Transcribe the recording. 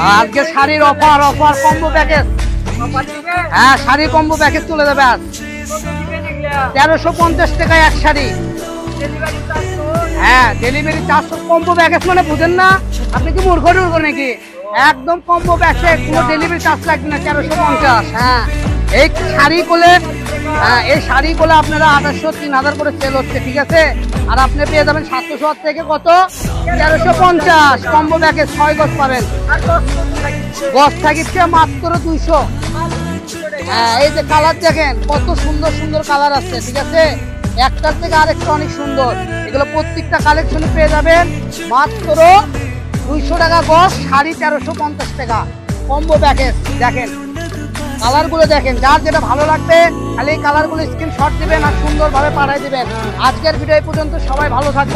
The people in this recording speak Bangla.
আজকে শাড়ির অফার কম্বো প্যাকেজ। হ্যাঁ, শাড়ি কম্বো প্যাকেজ চলে যাবে আজ 1350 টাকায় এক শাড়ি। হ্যাঁ, ডেলিভারি 400। কম্বো প্যাকেজ মানে বুঝেন না? আপনি কি মূর্খ নাকি? একদম কম্বো প্যাকেজ, কোনো ডেলিভারি চার্জ লাগবে না, 1350। হ্যাঁ, এই শাড়িগুলো এই শাড়িগুলো আপনারা 2800 3000 করে সেল হচ্ছে, ঠিক আছে? আর আপনি পেয়ে যাবেন 700 থেকে কত 1350। কম্বো প্যাকেজ 6 গজ পাবেন, গজ থাকিচ্ছে মাত্র 200। হ্যাঁ, এই যে কালার দেখেন, কত সুন্দর সুন্দর কালার আছে, ঠিক আছে? একটার থেকে আরেকটা অনেক সুন্দর। এগুলো প্রত্যেকটা কালেকশনে পেয়ে যাবেন মাত্র 200 টাকা গজ, শাড়ি 1350 টাকা। কম্বো প্যাকেজ দেখেন, কালারগুলো দেখেন, যার যেটা ভালো লাগবে খালি এই কালারগুলো স্ক্রিনশট দিবেন আর সুন্দরভাবে পাঠিয়ে দিবেন। আজকের ভিডিও এই পর্যন্ত, সবাই ভালো থাকবেন।